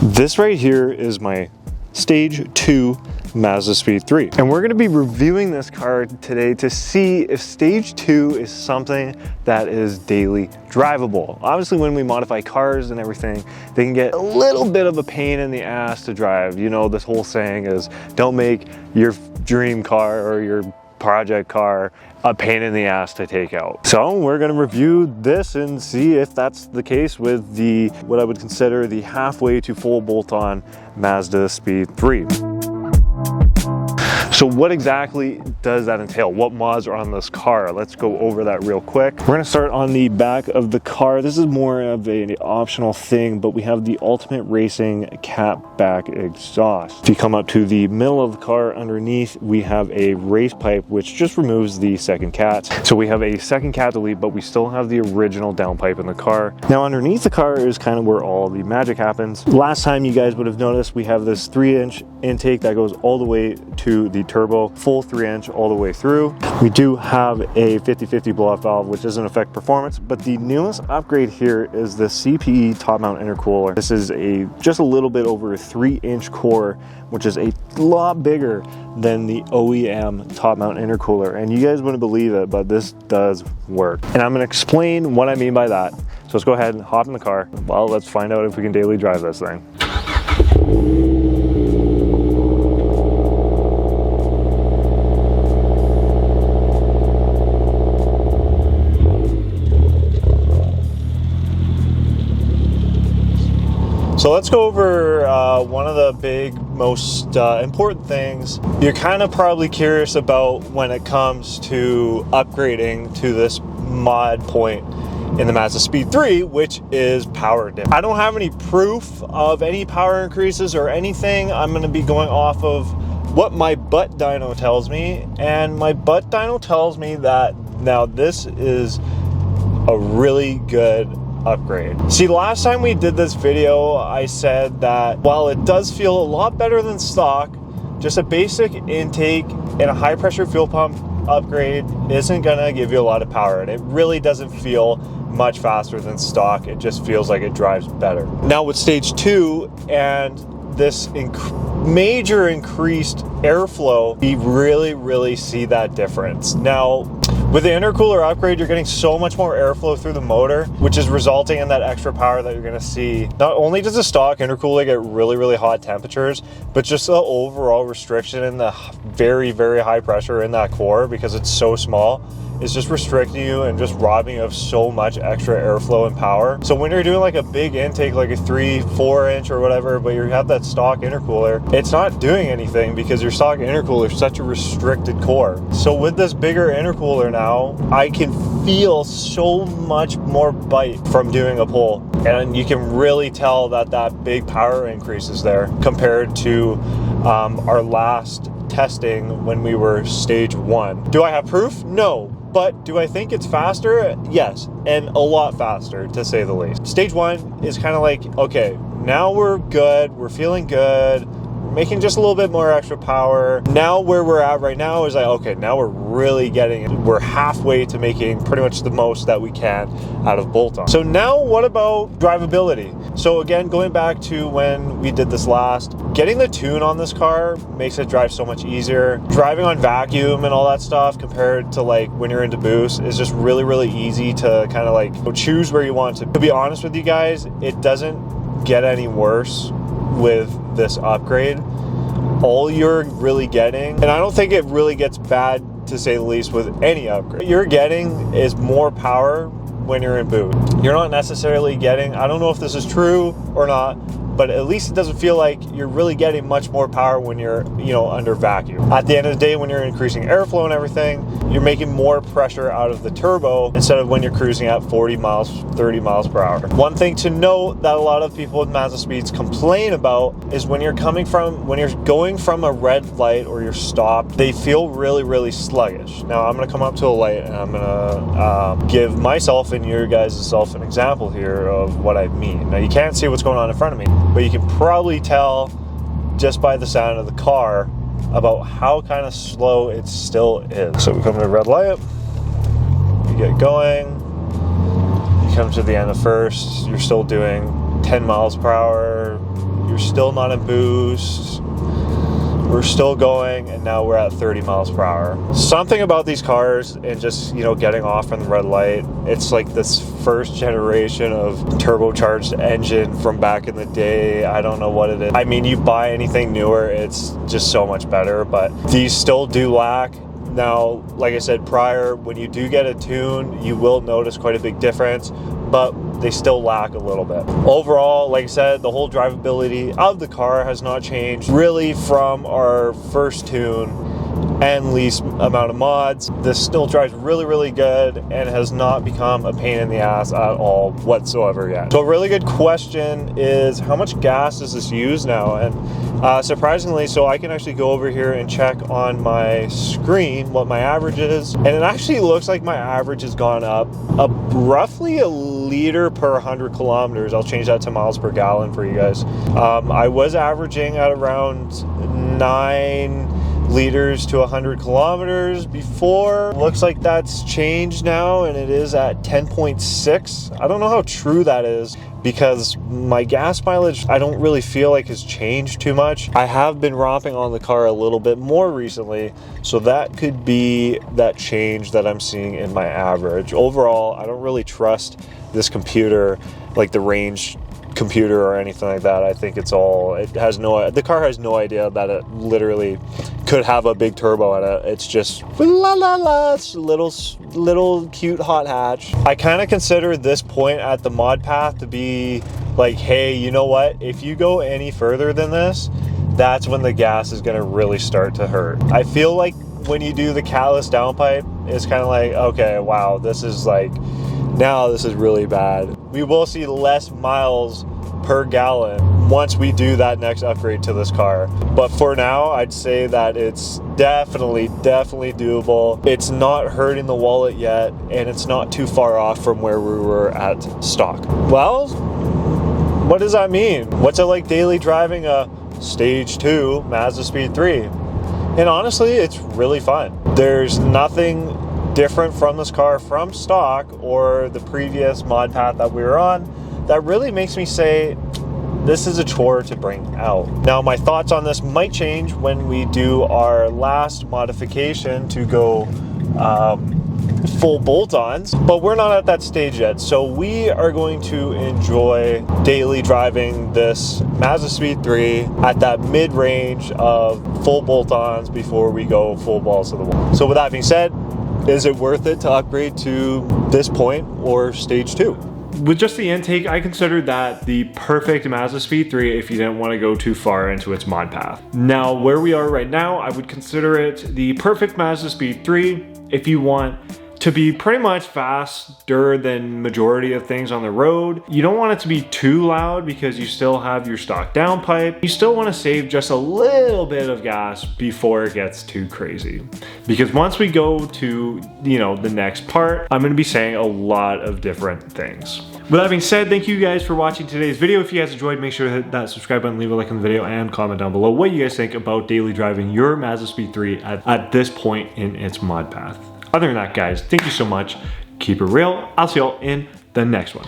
This right here is my Stage 2 MazdaSpeed 3. And we're gonna be reviewing this car today to see if Stage 2 is something that is daily drivable. Obviously, when we modify cars and everything, they can get a little bit of a pain in the ass to drive. You know, this whole saying is, don't make your dream car or your project car a pain in the ass to take out. So we're going to review this and see if that's the case with the what I would consider the halfway to full bolt-on MazdaSpeed 3. So what exactly does that entail? What mods are on this car? Let's go over that real quick. We're gonna start on the back of the car. This is more of an optional thing, but we have the Ultimate Racing Catback Exhaust. If you come up to the middle of the car underneath, we have a race pipe, which just removes the second cat. So we have a second cat delete, but we still have the original downpipe in the car. Now underneath the car is kind of where all the magic happens. Last time you guys would have noticed, we have this 3-inch intake that goes all the way to the turbo, full 3-inch all the way through. We do have a 50/50 blow-off valve, which doesn't affect performance, but the newest upgrade here is the CPE top mount intercooler. This is just a little bit over a 3-inch core, which is a lot bigger than the OEM top mount intercooler. And you guys wouldn't believe it, but this does work. And I'm gonna explain what I mean by that. So let's go ahead and hop in the car. Well, let's find out if we can daily drive this thing. So let's go over one of the big, most important things you're kind of probably curious about when it comes to upgrading to this mod point in the MazdaSpeed 3, which is power dip. I don't have any proof of any power increases or anything. I'm going to be going off of what my butt dyno tells me, and my butt dyno tells me that now this is a really good upgrade. See, last time we did this video, I said that while it does feel a lot better than stock, just a basic intake and a high pressure fuel pump upgrade isn't gonna give you a lot of power, and it really doesn't feel much faster than stock. It just feels like it drives better. Now with Stage 2 and this major increased airflow, we really see that difference. Now with the intercooler upgrade, you're getting so much more airflow through the motor, which is resulting in that extra power that you're gonna see. Not only does the stock intercooler get really hot temperatures, but just the overall restriction in the very high pressure in that core, because it's so small, is just restricting you and just robbing you of so much extra airflow and power. So when you're doing like a big intake, like a 3-4 inch or whatever, but you have that stock intercooler, it's not doing anything because your stock intercooler is such a restricted core. So with this bigger intercooler now, I can feel so much more bite from doing a pull, and you can really tell that that big power increase is there compared to our last testing when we were Stage 1. Do I have proof? No. But do I think it's faster? Yes, and a lot faster, to say the least. Stage 1 is kind of like, okay, now we're good, we're feeling good, we're making just a little bit more extra power. Now where we're at right now is like, okay, now we're really getting it. We're halfway to making pretty much the most that we can out of bolt-on. So now what about drivability? So again, going back to when we did this last, getting the tune on this car makes it drive so much easier. Driving on vacuum and all that stuff compared to like when you're into boost is just really easy to kind of like choose where you want to. To be honest with you guys, it doesn't get any worse with this upgrade. All you're really getting, and I don't think it really gets bad to say the least with any upgrade, what you're getting is more power when you're in boost. You're not necessarily getting, I don't know if this is true or not, but at least it doesn't feel like you're really getting much more power when you're, you know, under vacuum. At the end of the day, when you're increasing airflow and everything, you're making more pressure out of the turbo instead of when you're cruising at 40 miles, 30 miles per hour. One thing to note that a lot of people with MazdaSpeeds complain about is when you're going from a red light or you're stopped, they feel really sluggish. Now I'm gonna come up to a light and I'm gonna give myself and your guys' self an example here of what I mean. Now you can't see what's going on in front of me, but you can probably tell just by the sound of the car about how kind of slow it still is. So we come to a red light, you get going, you come to the end of first, you're still doing 10 miles per hour, you're still not in boost. We're still going, and now we're at 30 miles per hour. Something about these cars and just, you know, getting off from the red light, it's like this first generation of turbocharged engine from back in the day. I don't know what it is. I mean, you buy anything newer, it's just so much better, but these still do lack. Now, like I said prior, when you do get a tune, you will notice quite a big difference, but they still lack a little bit. Overall, like I said, the whole drivability of the car has not changed really from our first tune and least amount of mods. This still drives really, really good and has not become a pain in the ass at all whatsoever yet. So a really good question is, how much gas does this use now? And surprisingly, so I can actually go over here and check on my screen what my average is, and it actually looks like my average has gone up roughly a liter per 100 kilometers. I'll change that to miles per gallon for you guys. I was averaging at around 9 liters to 100 kilometers before. Looks like that's changed now, and it is at 10.6. I don't know how true that is, because my gas mileage I don't really feel like has changed too much. I have been romping on the car a little bit more recently, so that could be that change that I'm seeing in my average. Overall, I don't really trust this computer, like the range computer or anything like that. I think it's all, the car has no idea that it literally could have a big turbo in it. It's just la la la, it's little cute hot hatch. I kind of consider this point at the mod path to be like, hey, you know what? If you go any further than this, that's when the gas is going to really start to hurt. I feel like when you do the catless downpipe, it's kind of like, okay, wow, this is like, now this is really bad. We will see less miles per gallon once we do that next upgrade to this car. But for now, I'd say that it's definitely doable. It's not hurting the wallet yet, and it's not too far off from where we were at stock. Well, what does that mean? What's it like daily driving a Stage 2 MazdaSpeed 3? And honestly, it's really fun. There's nothing different from this car from stock or the previous mod path that we were on that really makes me say this is a chore to bring out. Now, my thoughts on this might change when we do our last modification to go full bolt-ons, but we're not at that stage yet. So we are going to enjoy daily driving this MazdaSpeed 3 at that mid-range of full bolt-ons before we go full balls to the wall. So with that being said, is it worth it to upgrade to this point or Stage 2? With just the intake, I considered that the perfect MazdaSpeed 3 if you didn't want to go too far into its mod path. Now, where we are right now, I would consider it the perfect MazdaSpeed 3 if you want to be pretty much faster than majority of things on the road. You don't want it to be too loud because you still have your stock downpipe. You still want to save just a little bit of gas before it gets too crazy. Because once we go to, you know, the next part, I'm going to be saying a lot of different things. With that being said, thank you guys for watching today's video. If you guys enjoyed, make sure to hit that subscribe button, leave a like on the video, and comment down below what you guys think about daily driving your MazdaSpeed 3 at this point in its mod path. Other than that, guys, thank you so much. Keep it real. I'll see y'all in the next one.